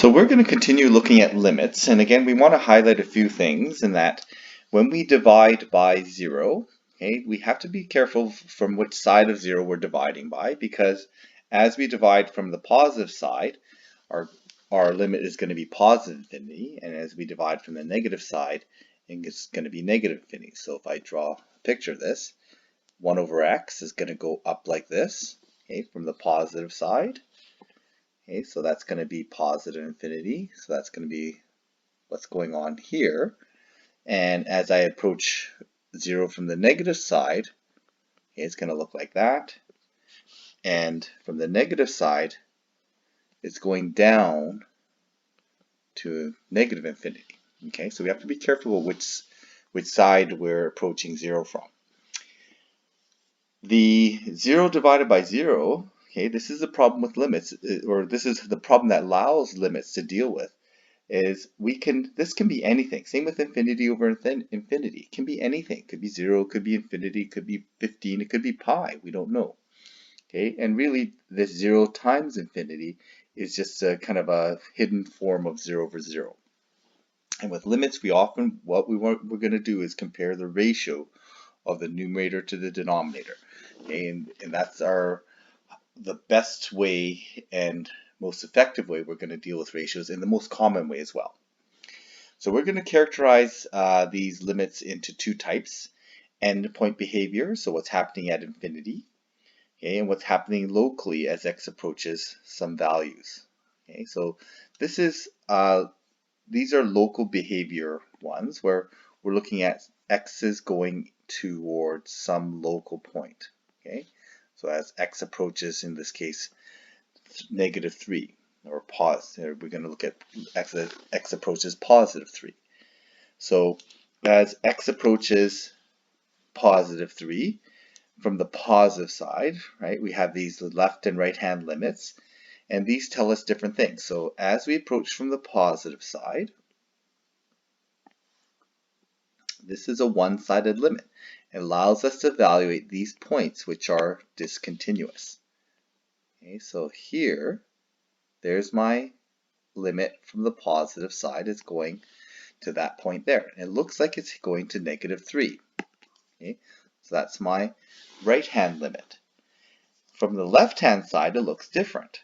So we're going to continue looking at limits, and again we want to highlight a few things in that when we divide by 0, okay, we have to be careful from which side of 0 we're dividing by, because as we divide from the positive side, our limit is going to be positive infinity, and as we divide from the negative side, it's going to be negative infinity. So if I draw a picture of this, 1 over x is going to go up like this, okay, from the positive side. Okay, so that's going to be positive infinity. So that's going to be what's going on here. And as I approach 0 from the negative side, okay, it's going to look like that. And from the negative side, it's going down to negative infinity. Okay, so we have to be careful which side we're approaching 0 from. The 0 divided by 0, okay, this is the problem with limits, or this is the problem that allows limits to deal with, is this can be anything. Same with infinity over infinity. It can be anything. It could be 0, it could be infinity, it could be 15, it could be pi. We don't know. Okay, and really this 0 times infinity is just a kind of a hidden form of 0 over 0. And with limits, what we're going to do is compare the ratio of the numerator to the denominator. Okay, and that's the best way and most effective way we're going to deal with ratios, in the most common way as well. So we're going to characterize these limits into two types: endpoint behavior, so what's happening at infinity, okay, and what's happening locally as x approaches some values. Okay, so these are local behavior ones, where we're looking at x's going towards some local point. Okay, so as x approaches, in this case, negative 3, or we're going to look at x approaches positive 3. So as x approaches positive 3, from the positive side, right, we have these left and right hand limits, and these tell us different things. So as we approach from the positive side, this is a one-sided limit. It allows us to evaluate these points which are discontinuous. Okay, so here, there's my limit from the positive side. Is going to that point there. And it looks like it's going to negative 3. Okay, so that's my right-hand limit. From the left-hand side, it looks different.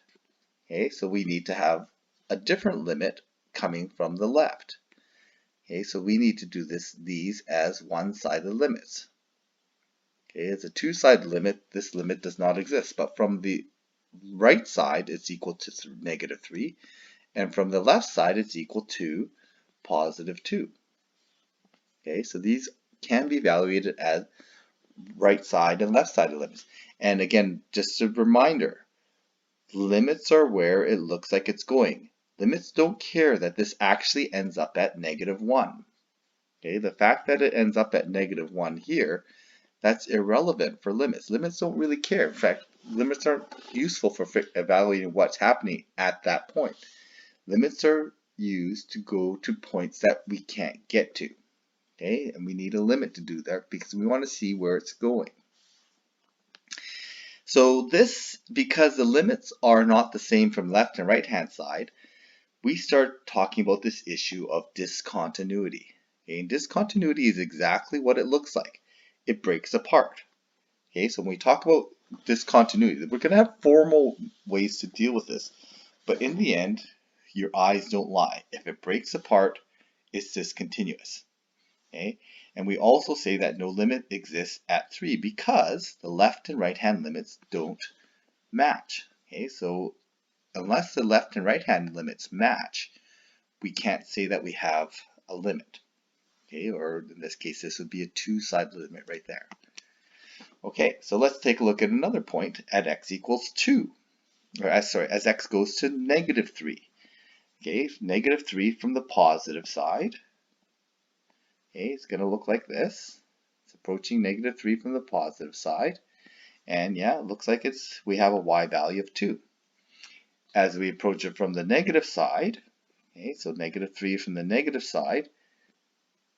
Okay, so we need to have a different limit coming from the left. Okay, so we need to do these as one-sided limits. Okay, as a two-sided limit, this limit does not exist, but from the right side, it's equal to negative 3, and from the left side, it's equal to positive 2. Okay, so these can be evaluated as right side and left sided limits. And again, just a reminder, limits are where it looks like it's going. Limits don't care that this actually ends up at negative 1. Okay, the fact that it ends up at negative 1 here, that's irrelevant for limits. Limits don't really care. In fact, limits aren't useful for evaluating what's happening at that point. Limits are used to go to points that we can't get to. Okay, and we need a limit to do that because we want to see where it's going. So because the limits are not the same from left and right hand side, we start talking about this issue of discontinuity. Okay, and discontinuity is exactly what it looks like. It breaks apart. Okay, so when we talk about discontinuity, we're going to have formal ways to deal with this, but in the end, your eyes don't lie. If it breaks apart, it's discontinuous. Okay, and we also say that no limit exists at 3 because the left and right hand limits don't match. Okay, so unless the left and right hand limits match, we can't say that we have a limit. Okay, or in this case, this would be a two-sided limit right there. Okay, so let's take a look at another point at x equals 2, or as x goes to negative 3. Okay, negative 3 from the positive side. Okay, it's going to look like this. It's approaching negative 3 from the positive side. And yeah, it looks like we have a y value of 2. As we approach it from the negative side, okay, so negative 3 from the negative side,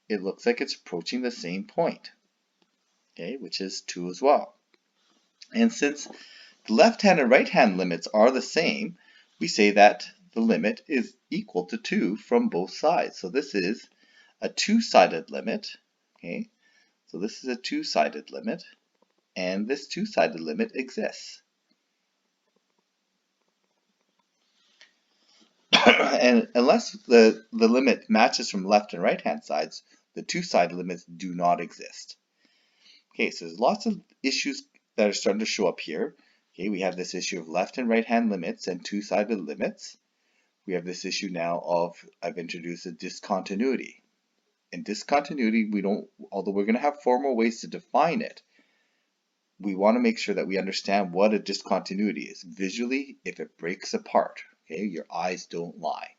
it looks like it's approaching the same point, okay, which is 2 as well. And since the left hand and right hand limits are the same, we say that the limit is equal to 2 from both sides. So this is a two-sided limit. Okay, so this is a two-sided limit, and this two-sided limit exists. And unless the limit matches from left and right hand sides, the two-sided limits do not exist. Okay, so there's lots of issues that are starting to show up here. Okay, we have this issue of left and right hand limits and two-sided limits. We have this issue now of, I've introduced a discontinuity. In discontinuity, although we're going to have formal ways to define it, we want to make sure that we understand what a discontinuity is. Visually, if it breaks apart, okay, your eyes don't lie.